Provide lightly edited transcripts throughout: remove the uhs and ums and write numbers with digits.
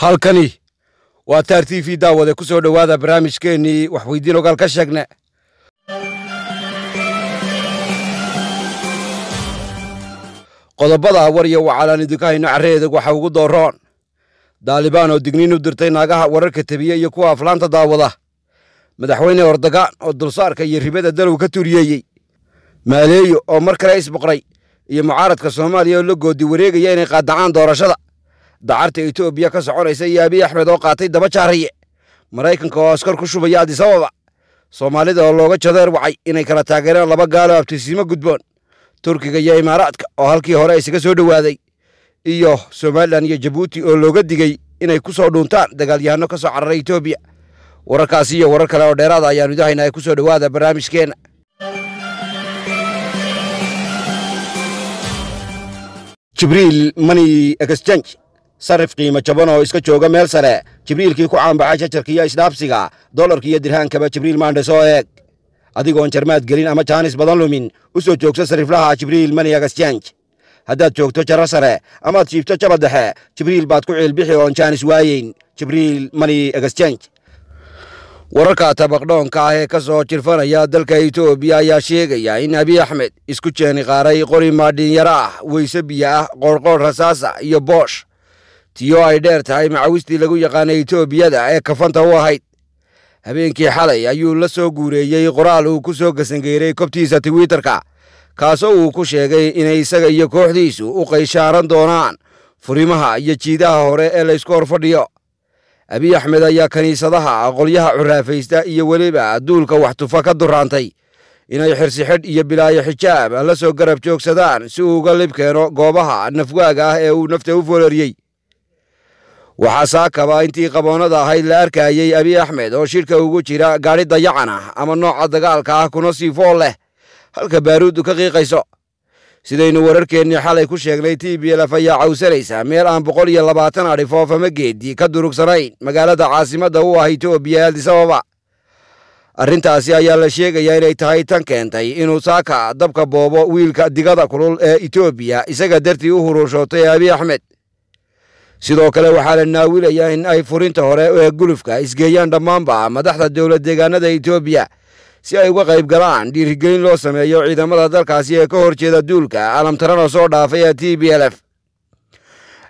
halkani waa taar TV daawade ku soo dhawaada barnaamijkeennii wax weydiin ogaal ka sheegne qodobada war iyo wacalaan idinka hayno carreedag waxa ugu dooroon Daalibaan oo digniin u dirtay naagaha wararka tabiye iyo kuwa aflaanta daawada madaxweyne Erdogan oo dulsaarka iyo ribada dalw ka turiyay maaleeyo oo mar kale isboqray iyo mucaaradka Soomaaliya oo la goodi wareegaya inay qaadacaan doorashada dacarta Itoobiya ka soconaysa iyo Abiy Ahmed oo qaatay daba jaariye Mareykanka oo askar ku shubaya Addis Ababa Soomaalida oo looga jadeer wacay inay kala taageeraan laba gaalo abtisiimo gudboon Turkiga iyo Imaaraadka oo halkii hore isaga soo dhawaaday iyo Somaliland iyo Jabuuti oo looga digay inay ku soo dhuuntaan dagaalyahano ka soo cararay Itoobiya wararkaasi iyo warar kale oo dheeraad ah ayaan idahaynaa ku soo dhawaada barnaamijkeena Jibriil Money Exchange sarif qiimo jaban oo iska jooga meel sare Jibriilkii ku caanbaxay jajarkiya isdhaabsiga dollarka iyo dirhaankaba Jibriil maandhe soo eeg adigoon jarmaad gelin ama jaanis badan lumin u soo joogso sariflaha Jibriil Money Exchange haddaad joogto jarar sare amaad jiibto jaba dhexe Jibriil baad ku ciilbixi oon jaanis waayeyn Jibriil Money Exchange wararka tabaqdhoonka ah ee ka soo jirfanaya dalka Itoobiya ayaa sheegaya in Abiy Ahmed isku jeeni qaaray qori maadhin yara ah weyse biyo ah qorqor rasaasa iyo boosh tiyo ay dheer tahay macawistii lagu yaqaanay Itoobiyada ee kafanta u ahayd habeenkii xalay ayuu la soo guureeyay qoraal uu ku soo gasangeeray kobtiisa Twitterka kaasoo uu ku sheegay inay isaga iyo kooxdiisu u qayshaaran doonaan furimaha iyo jiidaha hore ee la isku horfadhiyo Abiy Ahmed ayaa kaniisadaha qolyaha curaafaysta iyo waliba duulka wax tufa ka duraantay inay xirsi xidh iyo bilaayo xijaab la soo garab joogsadaan si uu uga libkeeno goobaha nafwaaga ah ee uu nafta u foorariyay waxaa saakaba intii qaboonada ahayd la arkayay Abiy Ahmed oo shirka ugu jira gaari dayacan ah ama nooca dagaalka ah kuna sii fool leh halka baaruudu ka qiiqayso sidaynu wararkeennii xalay ku sheegnay TPLF ayaa cawsanaysa meel aan 120 adhi foofama geedi ka durugsanayn magaalada caasimadda u ah Itoobiya Addis Ababa arrintaasi ayaa la sheegayaa inay tahay tan keentay inuu saaka dabka boobo wiilka digada kulul ee Itoobiya isaga dartii u huruushootay Abiy Ahmed sidoo kale waxaa la naawilayaa in ay furinta hore ee gulufka isgeeyaan dhammaanba madaxda dowlad deegaanada Itoobiya si ay uga qayb galaan dhiirigelin loo sameeyo ciidamada dalkaasi ee ka horjeeda duulka alamtarana soo dhaafay ee TPLF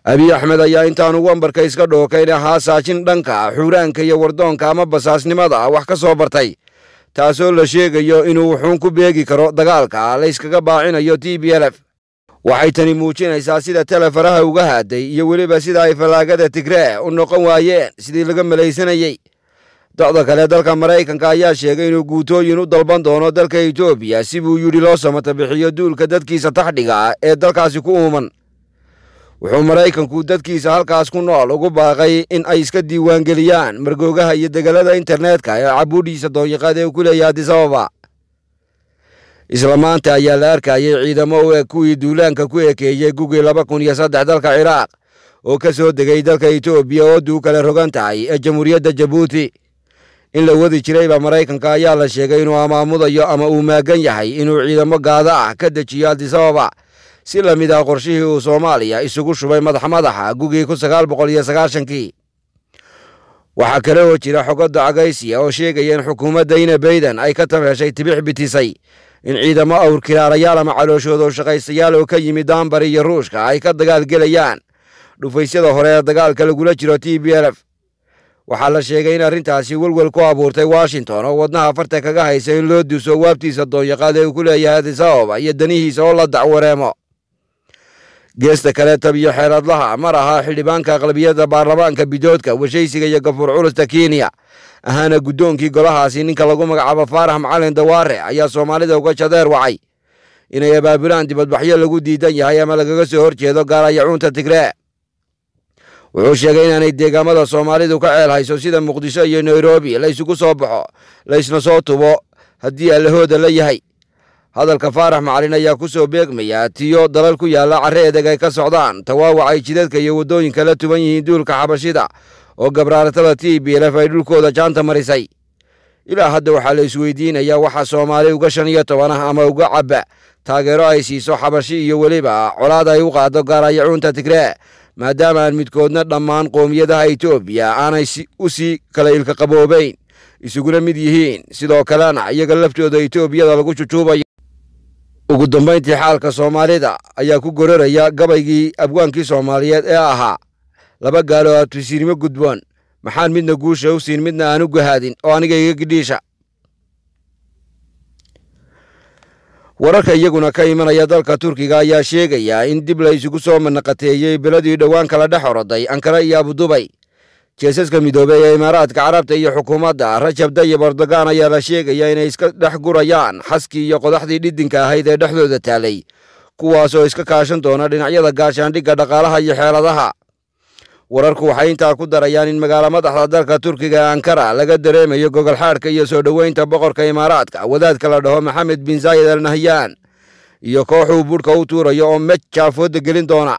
Abiy Ahmed ayaa intaan ugu ambarka iska dhookayn ahaa saajin dhanka xuuraanka iyo wardoonka ama basaasnimada wax ka soo bartay taasoo la sheegayo inuu wuxuun ku beegi karo dagaalka la iskaga baacinayo TPLF waxay tani muujinaysaa sida telefaraha uga haaday iyo weliba sida ay falaagada Tigray u noqon waayeen sidii laga malaysanayay dacda kale dalka Mareykanka ayaa sheegay inuu guutooyin u dalban doono dalka Itoobiya si uu yiri loo samata bixiyo duulka dadkiisa taxdhiga ee dalkaasi ku uuman wuxuu Mareykanku dadkiisa halkaas ku nool ugu baaqay in ay iska diiwaan geliyaan margoogaha iyo dagaalada internetka ee cabuudhiisa dooyaqada ee ku leeyahay Addis Ababa isla maanta ayaa la arkayay ciidamo oo kuwii duulaanka ku ekeeyay Google 2003 dalka Ciraaq oo ka soo degay dalka Itoobiya oo duu kala rogan tahay ee jamhuuriyadda Jabuuti in la wadi jiray Mareykanka ayaa la sheegay inuu amaamudayo ama uu maagan yahay inuu ciidamo gaada ah ka dejiyo Addis Ababa si la mid ah qorshihii uu Soomaaliya isugu shubay madaxa gugii 1990kii waxa kale oo jira xogada cagaysiya oo sheegaya in xukuumadda Biden ay ka tabeeshay tibix bitisay in ciidamo awr kiraarayaal ama calooshooda shaqaystayaal oo ka yimid Danbeeyey iyo Ruushka ay ka dagaal galayaan dhufaysyada hore ee dagaalka lagula jiro TPLF waxaa la sheegay in arrintaasi walwal ku abuurtay Washington oo wadnaha farta kaga haysa in loo duuso waabtiisa dooyaqada ee ku leeyahay Addis Ababa iyo danihiisa oo la dacwareemo geesta kale tabiyo xeeradlaha mar aha xildhibaanka aqlabiyadda baarlamaanka bidoodka washaysiga iyo gafuur culusta Kenya ahana gudoonkii golahaasi ninka lagu magacaabo Faarax Macalin Dawaare ayaa Soomaalida uga jadeer wacay inay abaabulaan dibadbaxyo lagu diidan yahay ama lagaga soo horjeedo gaarayacuunta Tigray wuxuu sheegay inaanay deegaamada Soomaalidu ka ceelhayso sida Muqdisho iyo Nairobi la isugu soo baxo la isna soo tubo haddii Allahooda la yahay hadalka Faarax Macalin ayaa ku soo beegmaya tiyo dalal ku yaala carreedag ay ka socdaan tawaawacay jidadka iyo wadooyinka la tuban yihiin duulka xabashida oo gabraaratada TPLF ay dhulkooda jaanta marisay ilaa hadda waxaa la isweydiinayaa waxa Soomaali uga 15 ah ama uga caba taageero ay siiso xabashi iyo weliba colaad ay u qaado gaarayacuunta Tigray maadaama aan midkoodna dhammaan qoomiyadaha Itoobiya aanay u sii kala ilka qaboobayn isuguna mid yihiin sidoo kalena iyaga laftooda Itoobiyada lagu jujuubayo. ugu dambeyntii xaalka Soomaalida ayaa ku gororaya gabaygii abwaankii Soomaaliyeed ee ahaa laba gaalo oo tusiinimo gudboon maxaan midna guusha u siin midna aan u gahaadin oo aniga iga gidhiisha. wararka iyaguna ka imanaya dalka Turkiga ayaa sheegaya in dib la isugu soo manaqateeyay beladii dhawaan kala dhex oroday Ankara iyo Abu Dhabi. jeesaska midoobay ee Imaaraadka Carabta iyo xukuumadda Rajab Tayyip Erdogan ayaa la sheegaya inay iska dhex gurayaan xaskii iyo qodaxdii dhidinka ahayd ee dhexdooda taalay kuwaasoo iska kaashan doona dhinacyada gaashaandhigga dhaqaalaha iyo xeeladaha. wararku waxay intaa ku darayaan in magaala madaxda dalka Turkiga ee Ankara laga dareemayo gogol xaadhka iyo soo dhoweynta boqorka Imaaraadka wadaadka la dhaho Mohammed bin Zayed Al Nahyan iyo kooxuu budhka u tuurayo oo mejaafooda gelin doona.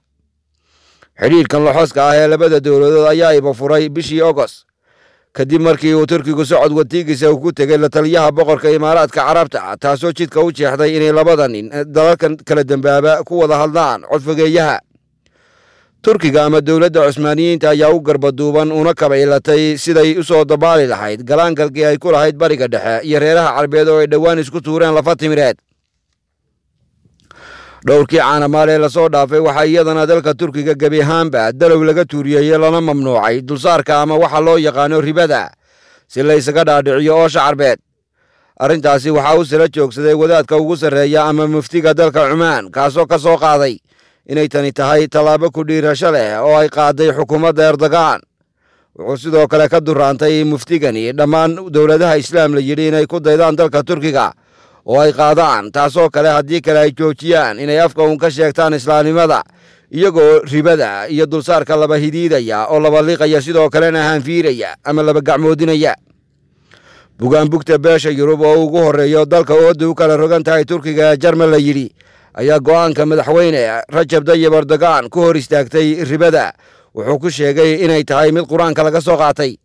xiriirkan laxooska ah ee labada dowladood ayaa iba furay bishii August kadib markii uu Turkigu socod watigiisa ku tagay la taliyaha boqorka Imaaraadka Carabta taasoo jidka u jeexday inay labada nin dalalkan kala dambaaba ku wada hadlaan codfogeeyaha. Turkiga ama dowladda Cusmaaniyiinta ayaa u garbaduuban una kabaylatay siday u soo dabaali lahayd galaangalkii ay ku lahayd bariga dhexe iyo reeraha Carbeed oo ay dhawaan isku tuureen lafa timireed. dhowrkii caanamaal ee la soo dhaafay waxaa iyadana dalka Turkiga gabi ahaanba dalow laga tuuriyay lana mamnuucay dulsaarka ama waxa loo yaqaano ribada si la isaga dhaadhiciyo oosha Carbeed. arrintaasi waxaa u sala joogsaday wadaadka ugu sarreeya ama muftiga dalka Cumaan kaasoo ka soo qaaday inay tani tahay tallaabo ku dhiirasho leh oo ay qaaday xukuumadda Erdogan. wuxuu sidoo kale ka duraantay muftigani dhammaan dowladaha Islaam la yidhi inay ku daydaan dalka Turkiga oo ay qaadaan taasoo kale haddii kale ay joojiyaan inay afka uun ka sheegtaan islaamnimada iyagoo ribada iyo dulsaarka laba hidiidaya oo laba liqaya sidoo kalena hanfiiraya ama laba gacmoodinaya. bugaanbugta beesha Yurub oo ugu horeeyo dalka oodu kala rogan tahay Turkiga ee Jarmal la yidhi ayaa go'aanka madaxweyne Rajab Tayyip Erdogan ku hor istaagtay ribada wuxuu ku sheegay inay tahay mid Quraanka laga soo qaatay.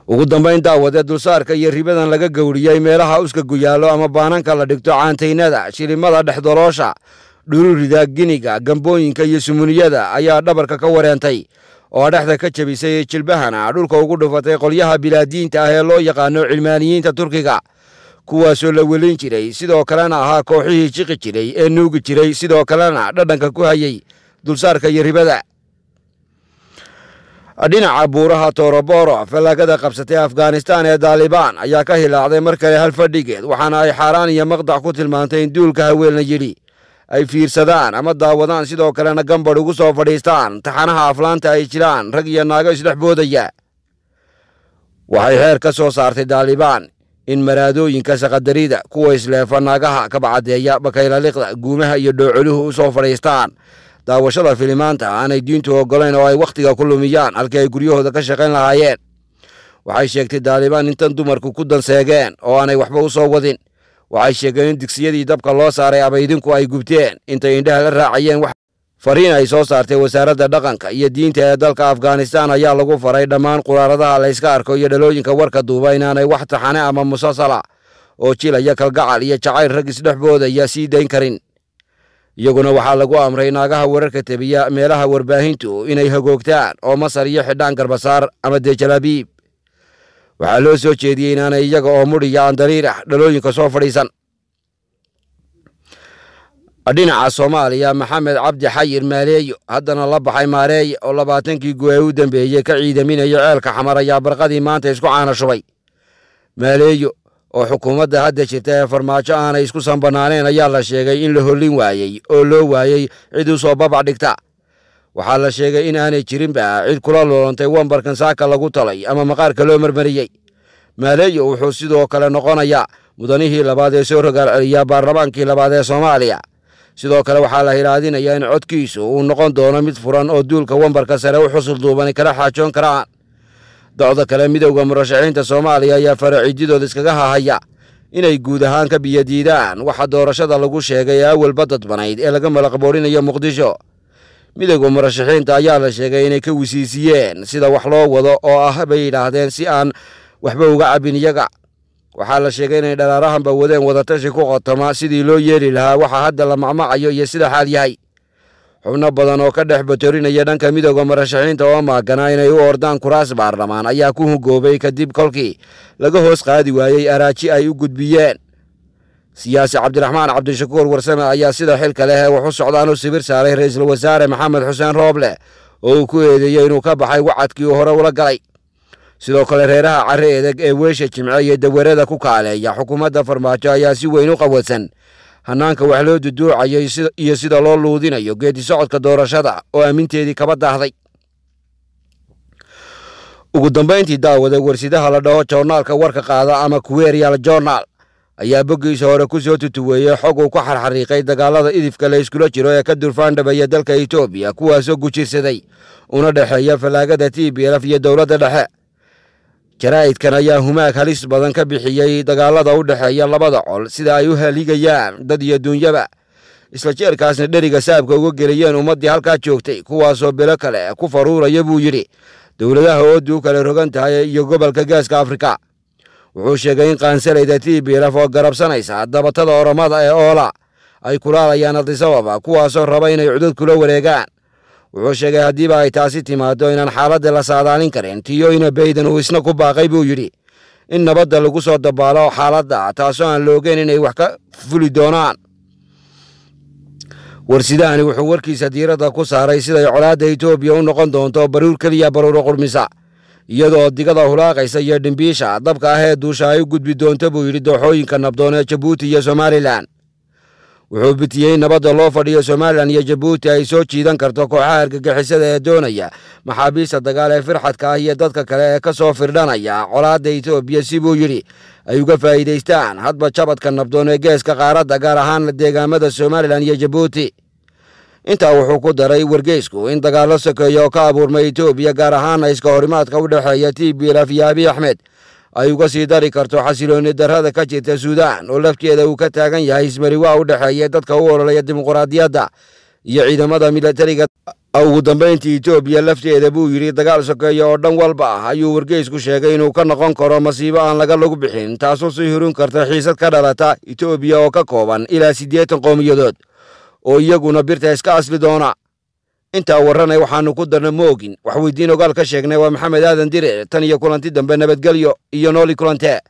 ugu dambeyn daawada dulsaarka iyo ribadan laga gowriyay meelaha uska guyaalo ama baananka la dhigto caanteynada shilimada dhexdoloosha dhururida giniga gambooyinka iyo sumuniyada ayaa dhabarka ka wareentay oo dhexda ka jabisay jilbahana dhulka ugu dhufatay qolyaha bilaadiinta ah ee loo yaqaano cilmaaniyiinta Turkiga kuwaasoo la welin jiray sidoo kalena ahaa kooxihii jiqi jiray ee nuugi jiray sidoo kalena dhadhanka ku hayay dulsaarka iyo ribada. dhinaca buuraha Toroboro falagada qabsatay Afghanistan ee Taliban ayaa ka hilaacday mar kale hal fadhigeed waxaana ay xaaraan iyo maqdac ku tilmaantay in duulka haweenna yidhi ay fiirsadaan ama daawadaan sidoo kalena gambadh ugu soo fadhiistaan taxanaha aflaanta ay jiraan rag iyo naago isdhex boodaya. waxay heer ka soo saartay Taliban in maraadooyinka saqadarida kuwa isleefa naagaha ka bacdeeya bakaylaliqda guumaha iyo dhoocoluhu u soo fadhiistaan daawashada filimaanta aanay diintu ogolayn oo ay wakhtiga ku lumiyaan halkii ay guryahooda ka shaqayn lahaayeen. waxay sheegtay Taliban intan dumarku ku danseegeen oo aanay waxba u soo wadin. waxay sheegeen in digsiyadii dabka loo saaray abaydinku ay gubteen intay indhaha la raacayeen. fariin ay soo saartay wasaaradda dhaqanka iyo diinta ee dalka Afghanistan ayaa lagu faray dhammaan quraaradaha la iska arko iyo dhalooyinka warka duuba inaanay wax taxane ama musasala oo jilaya kalgacal iyo jacayl rag isdhex boodaya sii dayn karin. iyaguna waxaa lagu amray naagaha wararka tabiya meelaha warbaahintu inay hagoogtaan oo masar iyo xidhaan garbasaar ama dejalaabiib. waxaa loo soo jeediyey inaanay iyaga oo mudhiya aan dariir ah dhalooyinka soo fadhiisan. dhinaca Soomaaliya Maxamed Cabdi Xayir Maaleeyo haddana la baxay Maareeye oo 20kii gooy u dambeeyay ka ciidaminaya ceelka xamar ayaa barqadii maanta isku caana shubay. Maaleeyo oo xukuumadda hadda jirta ee farmaajo aanay isku sanbanaaneen ayaa la sheegay in la hollin waayay oo loo waayay cid u soo babac dhigta. waxaa la sheegay in aanay jirinba cid kula loolantay wambarkan saaka lagu talay ama maqaarka loo marmariyey. Maaleeyo wuxuu sidoo kale noqonayaa mudanihii labaad ee soo rogaal celiya baarlamaankii labaad ee Soomaaliya. sidoo kale waxaa la hiraadinayaa in codkiisu uu noqon doono mid furan oo duulka wambarka sare u xusul duuban kala xaajoon karaan. dacwada kale midowga murashaxiinta Soomaaliya ayaa faraciididooda iskaga hahaya inay guud ahaan ka biyadiidaan waxa doorashada lagu sheegay awal badadbanayd ee laga malaqboorinayo Muqdisho. midowga murashaxiinta ayaa la sheegay inay ka wisiisiyeen sida wax loo wado oo ah bay yiraahdeen si aan waxba uga cabin iyaga. waxaa la sheegay inay dharaarahanba wadeen wadatashi ku qotoma sidii loo yeeli lahaa waxa hadda la macmacayo iyo sida xaal yahay. xubno badan oo ka dhex batorinaya dhanka midowga marashaxiinta oo maaganaa inay u ordaan kuraas baarlamaan ayaa ku hungoobay kadib kolkii laga hoos qaadi waayey araaji ay u gudbiyeen. siyaasi cabdiraxmaan cabdishakuur warsame ayaa sida xilka leh wax u socdaan u sibir saaray ra'iisul wasaare maxamed xuseen rooble oo uu ku eedeeyey inuu ka baxay wacadkii uu hore ula galay. sidoo kale reeraha carre edeg ee weesha jimce iyo daweerada ku kaaleeya xukuumadda farmaajo ayaa si weyn u qawadsan hannaanka wax loo duduucayay iyo sida loo luudinayo geedi socodka doorashada oo aaminteedii kaba daahday. ugu dambayntii daawada warsidaha la dhaho joornaalka warka qaada ama kuweeriyaal joornaal ayaa boggiisa hore ku soo tutuweeyey xog uu ku xarxariiqay dagaalada idifka la iskula jiro ee ka durfaandhabaya dalka Itoobiya kuwaasoo gujirsaday una dhexeeya falaagada TPLF iyo dowladda dhexe. jaraa'idkan ayaa humaag halis badan ka bixiyey dagaalada u dhexeeya labada col sida ay u haligayaan dad iyo duunyaba, isla jeerkaasna dheriga saabka uga geliyeen ummaddii halkaa joogtay kuwaasoo bilo kale ku faruuraya buu yidhi dowladaha oodii u kala rogan tahay iyo gobolka Geeska Afrika. wuxuu sheegay in qaansalayda TPLF oo garabsanaysa dabatada oromada ee oola ay kulaalayaan Addis Ababa kuwaasoo raba inay cudud kula wareegaan. wuxuu sheegay haddiiba ay taasi timaado inaan xaaladda la saadaalin karin tiyoyna bayden uu isna ku baaqay buu yidhi in nabadda lagu soo dabaalo xaaladda taasoo aan la ogeyn inay wax ka fuli doonaan. warsidahani wuxuu warkiisa diiradda ku saaray siday colaadda Itoobiya u noqon doonto baruur keliya baruuro qurmisa iyadoo digada hulaaqaysa iyo dhimbiisha dabka ah ee duusha ay u gudbi doonto buu yidhi dooxooyinka nabdoon ee Jabuuti iyo Somaliland. wuxuu bitiyey nabadda loo fadhiyo Somaliland iyo Jabuuti ay soo jiidan karto kooxaha argagixisada ee doonaya maxaabiista dagaal ee firxadka ah iyo dadka kale ee ka soo firdhanaya colaadda Itoobiya si buu yidhi ay uga faa'iidaystaan hadba jabadka nabdoon ee geeska qaaradda gaar ahaan deegaamada Somaliland iyo Jabuuti. intaa wuxuu ku daray wargeysku in dagaalo sokeeya oo ka abuurmay Itoobiya gaar ahaan iska horimaadka u dhexeeya TPLF iyo Abiy Ahmed ay uga sii dari karto xasilooni darrada ka jirta Suudaan oo lafteeda uu ka taagan yahay ismariwaa u dhexeeya dadka u ololaya dimuqraadiyadda iyo ciidamada militariga. ugu dambayntii Itoobiya lafteeda buu yidhi dagaal sokeeya oo dhan walba ah ayuu wargeysku sheegay inuu ka noqon karo masiibo aan laga lagu bixin taasoo sii hurin karta xiisad ka dhalata Itoobiya oo ka kooban ilaa 80 qowmiyadood oo iyaguna birta iska asli doona. intaa warranay waxaanu ku darna moogin wax weydiin ogaal ka sheegnay waa maxamed aadan dire tan iyo kulanti dambe nabadgelyo iyo nooli kulante.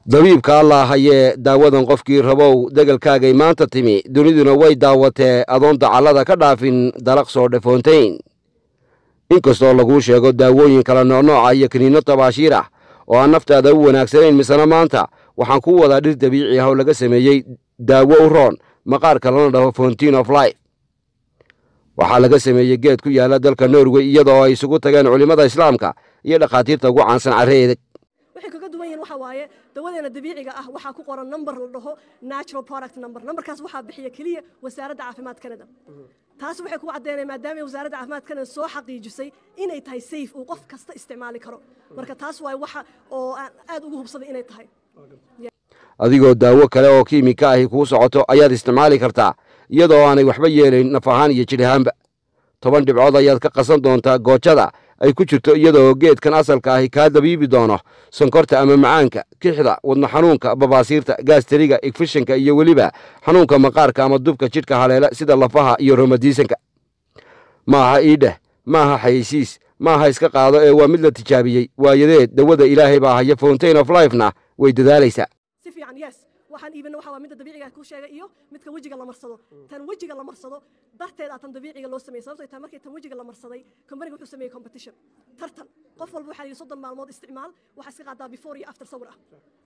dabiibka allah hayee daawadan qofkii rabow degalkaagay maanta timi duniduna way daawatee adoon dacallada ka dhaafin dalaq soo dhefoontayn. inkastoo laguu sheego daawooyin kala noocnooca iyo kiniinno tabaashiir ah oo aan naftaada u wanaagsanayn misana maanta waxaan ku wadaa dhir dabiici ah oo laga sameeyey daawo u roon maqaarka lana dhaho fountain of life. waxaa laga sameeyey geed ku yaala dalka Norway iyadoo ay isugu tageen culimada islaamka iyo dhakhaatiirta ugu caansan carre edeg. waxay kaga duwan yihiin waxa waaye dawadeena dabiiciga ah waxaa ku qoran number la dhaho natural product numberkaas waxaa bixiya kaliya wasaaradda caafimaadka Canada. taas waxay ku cadeynaysaa maadaama wasaaradda caafimaadka Canada soo xaqiijisay inay tahay safe oo qof kasta isticmaali karo. marka taas waa waxa oo aad ugu hubsaday inay tahay. adigoo daawo kale oo kiimika ahi kuu socoto ayaad isticmaali kartaa iyadoo aanay waxba yeelayn naf ahaan iyo jidh ahaanba. 10 dhibcood ayaad ka qasan doontaa goojada ay ku jirto iyadoo geedkan asalka ahi kaa dabiibi doono sonkorta ama macaanka, kixda, wadna xanuunka, babaasiirta, gaastariga, infekshanka iyo weliba xanuunka maqaarka ama dubka jidhka haleela sida lafaha iyo romadiisanka. maaha iidheh, maaha xayeysiis, maaha iska qaado ee waa mid la tijaabiyey waayadeed dawada ilaahay baa haya fountain of life-na way dadaalaysaa. waxaan iibino waxa waa mid dabiiciga ku sheegay iyo midka wajiga la marsado tan wajiga la marsado darteed tan dabiiciga loo sameeyay sababtoo ay markii tan wajiga la marsaday company wuxuu sameeyay competition tartan qof walba waxa ay 30 maalmood isticmaal waxa iska qaadaa before iyo after sawir ah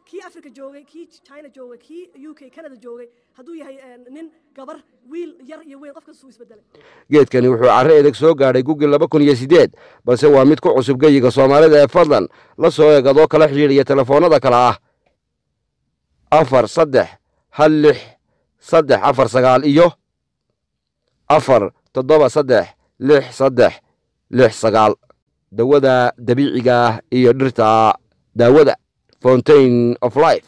kii Africa joogay kii China joogay kii UK Canada joogay haduu yahay nin gabar wiil yar iyo weyn qofka soo isbedelay. geedkani wuxuu carre edeg soo gaadhay Google 2008 balse waa mid ku cusub gayiga Soomaalida ee fadlan la soo eegado kala xiriiriya telefoonada kala ah 4-3-1-6-3-4-9 iyo 4-7-3-6-3-6 dawada dabiiciga iyo dhirta daawada fountain of life.